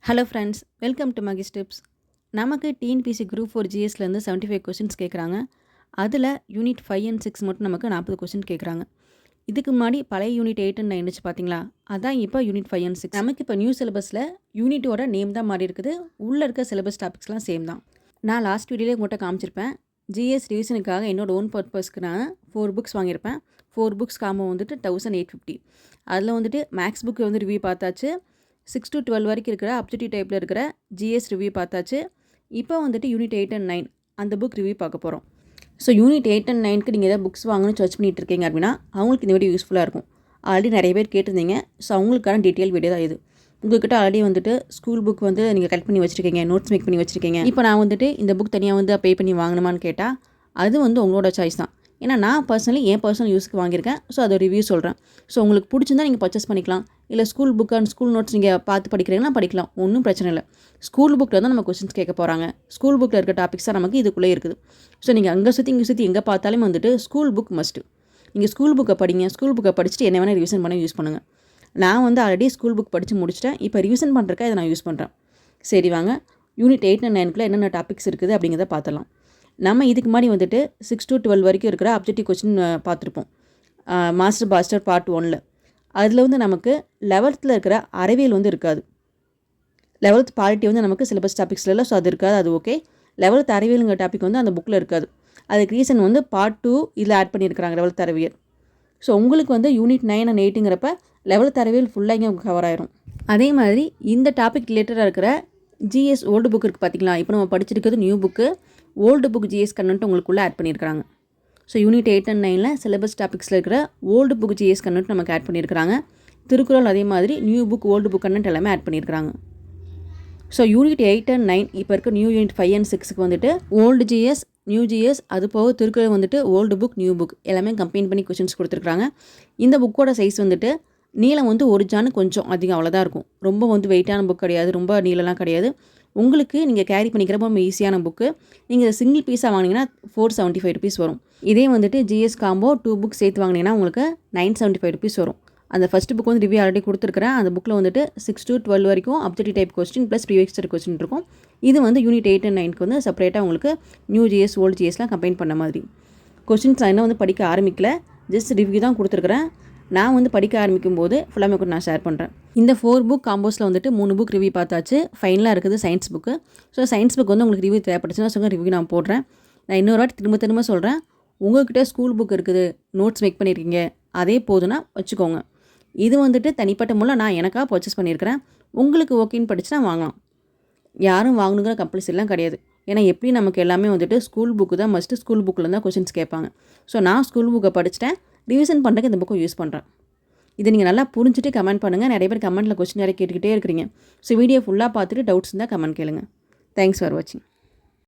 Hello friends, welcome to Mahesh tips. நமக்கு TNPSC group 4 ஜிஎஸ்லேருந்து 75 questions கேட்குறாங்க. அதில் யூனிட் 5 அண்ட் 6 மட்டும் நமக்கு 40 கொஸ்டின் கேட்குறாங்க. இதுக்கு முன்னாடி பழைய யூனிட் 8 அண்ட் 9 இருந்துச்சு பார்த்தீங்களா, அதான் இப்போ யூனிட் 5 அண்ட் 6. நமக்கு இப்போ நியூ சிலபஸில் யூனிட்டோட நேம் தான் மாறி இருக்குது. உள்ளே இருக்க சிலபஸ் டாபிக்ஸ்லாம் சேம் தான். நான் லாஸ்ட் வீடியோலே உங்கள்கிட்ட காமிச்சிருப்பேன். ஜிஎஸ் ரிவிஷனுக்காக என்னோட ஓன் பர்பஸ்க்கு நான் 4 புக்ஸ் வாங்கியிருப்பேன். 4 புக்ஸ் காம்போ வந்துட்டு 1850. அதில் வந்துட்டு மேக்ஸ் புக்கு வந்து ரிவ்யூ பார்த்தாச்சு. 6 to 12 வரைக்கும் இருக்கிற அப்ஜெக்டிவ் டைப்பில் இருக்கிற ஜிஎஸ் ரிவ்யூ பார்த்தாச்சு. இப்போ வந்துட்டு யூனிட் 8 அண்ட் 9 அந்த புக் ரிவ்யூ பார்க்க போகிறோம். ஸோ யூனிட் 8 அண்ட் 9க்கு நீங்கள் எதாவது புக்ஸ் வாங்கணும்னு சர்ச் பண்ணிட்டு இருக்கீங்க அப்படின்னா அவங்களுக்கு இந்த வீடியோ யூஸ்ஃபுல்லாக இருக்கும். ஆல்ரெடி நிறைய பேர் கேட்டிருந்தீங்க. ஸோ அவங்களுக்கான டீட்டெயில் வீடியோ தான் இது. உங்கள்கிட்ட ஆல்ரெடி வந்துட்டு ஸ்கூல் புக் வந்து நீங்கள் கலெக்ட் பண்ணி வச்சுருக்கீங்க, நோட்ஸ் மேக் பண்ணி வச்சுருக்கீங்க. இப்போ நான் வந்துட்டு இந்த புக் தனியாக வந்து பே பண்ணி வாங்கணுமான்னு கேட்டால் அது வந்து உங்களோட சாய்ஸ் தான். ஏன்னா நான் பர்சனலி என் பர்சனல் யூஸ்க்கு வாங்கியிருக்கேன். ஸோ அதை ரிவ்யூ சொல்கிறேன். ஸோ உங்களுக்கு பிடிச்சிருந்தா நீங்கள் பர்ச்சேஸ் பண்ணிக்கலாம். இல்லை school book and school notes நீங்கள் பார்த்து படிக்கிறீங்கன்னா படிக்கலாம், ஒன்றும் பிரச்சனை இல்லை. ஸ்கூல் புக்கில் தான் நம்ம கொஸ்டின்ஸ் கேட்க போகிறாங்க. ஸ்கூல் புக்கில் இருக்க டாபிக்ஸ் தான் நமக்கு இதுக்குள்ளே இருக்குது. ஸோ நீங்கள் அங்கே சுற்றி எங்கே பார்த்தாலும் வந்துட்டு ஸ்கூல் புக் மஸ்ட்டு. நீங்கள் ஸ்கூல் புக்கை படிங்க. ஸ்கூல் புக்கை படிச்சுட்டு என்ன வேணால் ரிவிஷன் பண்ண யூஸ் பண்ணுங்கள். நான் வந்து ஆல்ரெடி ஸ்கூல் புக் படித்து முடிச்சிட்டேன். இப்போ ரிவிஷன் பண்ணுறக்கா இதை நான் யூஸ் பண்ணுறேன். சரி வாங்க, யூனிட் 8 அண்ட் 9க்குள்ளே என்னென்ன டாபிக்ஸ் இருக்குது அப்படிங்கிறத பார்த்துடலாம். நம்ம இதுக்கு முன்னாடி வந்துட்டு 6 to 12 வரைக்கும் இருக்கிற அப்ஜெக்டிவ் கொஸ்டின் பார்த்துருப்போம். மாஸ்டர் பாஸ்டர் பார்ட் 1ல். அதில் வந்து நமக்கு 11th இருக்கிற அறிவியல் வந்து இருக்காது. 11th பாலிட்டி வந்து நமக்கு சிலபஸ் டாபிக்ஸில் இல்லை. ஸோ அது இருக்காது, அது ஓகே. 11th அறிவியலுங்கிற டாபிக் வந்து அந்த புக்கில் இருக்காது. அதுக்கு ரீசன் வந்து பார்ட் 2 இதில் ஆட் பண்ணியிருக்கிறாங்க 11th அறிவியல். ஸோ உங்களுக்கு வந்து யூனிட் 9 அண்ட் 8ங்கிறப்ப 11th அறிவியல் ஃபுல்லாக இங்கே கவர் ஆயிரும். அதே மாதிரி இந்த டாபிக் ரிலேட்டடாக இருக்கிற ஜிஎஸ் ஓல்டு புக் இருக்குது பார்த்தீங்களா. இப்போ நம்ம படிச்சிருக்கிறது new book. Old book GS content உங்களுக்குள்ளே ஆட் பண்ணியிருக்கிறாங்க. ஸோ யூனிட் 8 அண்ட் 9ல் சிலபஸ் டாபிக்ஸில் இருக்கிற ஓல்டு புக் ஜிஎஸ் கண்டென்ட் நமக்கு ஆட் பண்ணியிருக்கிறாங்க. திருக்குறள் அதே மாதிரி new book old book content எல்லாமே ஆட் பண்ணியிருக்கிறாங்க. ஸோ யூனிட் 8 அண்ட் 9 இப்போ இருக்க நியூ யூனிட் 5 அண்ட் 6க்கு வந்துட்டு ஓல்டு ஜிஎஸ், நியூ ஜிஎஸ், அது போக திருக்குறள் வந்துட்டு ஓல்டு புக் நியூ புக் எல்லாமே கம்பைன் பண்ணி கொஸ்டின்ஸ் கொடுத்துருக்காங்க. இந்த புக்கோட சைஸ் வந்துட்டு நீளம் வந்து ஒரு ஜானு கொஞ்சம் அதிகம், அவ்வளோதான் இருக்கும். ரொம்ப வந்து வெயிட்டான புக் கிடையாது, ரொம்ப நீளம்லாம் கிடையாது. உங்களுக்கு நீங்கள் கேரி பண்ணிக்கிறப்ப ரொம்ப ஈஸியான புக்கு. நீங்கள் சிங்கிள் பீஸாக வாங்கினீங்கன்னா 475 ருபீஸ் வரும். இதே வந்துட்டு ஜிஎஸ் காம்போ 2 புக் சேர்த்து வாங்கினீங்கன்னா உங்களுக்கு 975 ருபீஸ் வரும். அந்த ஃபஸ்ட் புக் வந்து ரிவ்யூ ஆல்ரெடி கொடுத்துருக்கிறேன். அந்த புக்கில் வந்துட்டு 6 to 12 வரைக்கும் objective type question plus previous question இருக்கும். இது வந்து யூனிட் 8 அண்ட் 9க்கு வந்து செப்பரேட்டாக உங்களுக்கு நியூ ஜிஎஸ் ஓல்டு ஜிஎஸ்லாம் கம்பைன் பண்ண மாதிரி. கொஸ்டின்ஸ் நான் இன்னும் வந்து படிக்க ஆரம்பிக்கல, ஜஸ்ட் ரிவ்யூ தான் கொடுத்துருக்குறேன். நான் வந்து படிக்க ஆரம்பிக்கும் போது ஃபுல்லாமே கூட நான் ஷேர் பண்ணுறேன். இந்த 4 புக் காம்போஸில் வந்துட்டு 3 புக் ரிவ்யூ பார்த்தாச்சு. ஃபைனலாக இருக்குது science book. So science book வந்து உங்களுக்கு ரிவ்யூ தேவைப்பட்டுச்சுன்னா சொல்லுங்கள், ரிவ்யூ நான் போடுறேன். நான் இன்னொரு வாட்டி திரும்ப சொல்கிறேன், உங்கள்கிட்ட ஸ்கூல் புக் இருக்குது, நோட்ஸ் மேக் பண்ணியிருக்கீங்க, அதே போதுன்னா வச்சுக்கோங்க. இது வந்துட்டு தனிப்பட்ட முறையில் நான் எனக்காக பர்ச்சேஸ் பண்ணியிருக்கிறேன். உங்களுக்கு ஓகேன்னு படிச்சுன்னா வாங்கலாம். யாரும் வாங்கணுங்கிற கம்பல்சரிலாம் கிடையாது. ஏன்னா எப்படி நமக்கு எல்லாமே வந்துட்டு ஸ்கூல் புக்கு தான் மஸ்ட்டு. ஸ்கூல் புக்கில் தான் கொஸ்டின்ஸ் கேட்பாங்க. ஸோ நான் ஸ்கூல் புக்கை படிச்சுட்டேன், ரிவிஷன் பண்ணுறதுக்கு இந்த புக்கை யூஸ் பண்ணுறேன். இதை நீங்கள் நல்லா புரிஞ்சுட்டு கமெண்ட் பண்ணுங்கள். நிறைய பேர் கமெண்ட்டில் கொஸ்டின் நிறைய கேட்டுக்கிட்டே இருக்கிறீங்க. ஸோ வீடியோ ஃபுல்லாக பார்த்துட்டு டவுட்ஸ் இருந்தால் கமெண்ட் கேளுங்க. தேங்க்ஸ் ஃபார் வாட்சிங்.